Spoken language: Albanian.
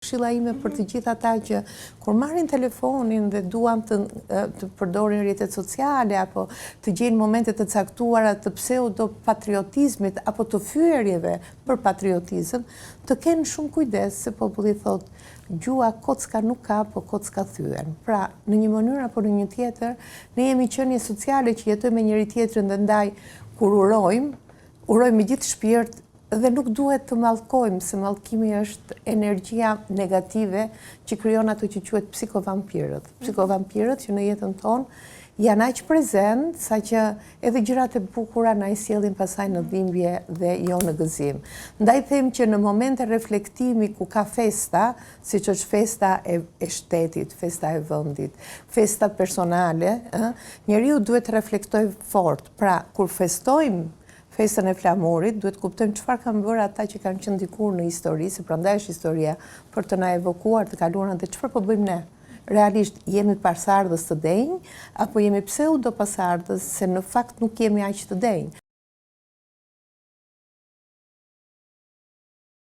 Këshilla ime për të gjithë ata që kur marrin telefonin dhe duan të përdorin rrjetet sociale apo të gjejnë momente të caktuara të pseudo-patriotizmit apo të fyerjeve për patriotizëm, të kenë shumë kujdes se populli thotë gjua kocka nuk ka, po kocka thyen. Pra, në një mënyrë apo në një tjetër, ne jemi qenie sociale që jetojmë me njëri tjetrin dhe ndaj kur urojmë me gjithë shpirt dhe nuk duhet të mallkojmë, se mallkimi është energjia negative që krijon ato që quhet psikovampirët. Psikovampirët që në jetën tonë janë aq prezent saqë edhe gjërat e bukura na i sjellin pasaj në dhimbje dhe jo në gëzim. Ndaj them që në momente reflektimi ku ka festa, siç është festa e shtetit, festa e vendit, festa personale, njeriu duhet të reflektojë fort. Pra, kur festojmë festën e flamurit, duhet kuptojmë çfarë kanë bërë ata që kanë qenë dikur në histori, se prandaj është historia për të na evokuar të kaluarën dhe çfarë po bëjmë ne. Realisht jemi pasardhës të denj apo jemi pseudo pasardhës se në fakt nuk jemi aq të denj.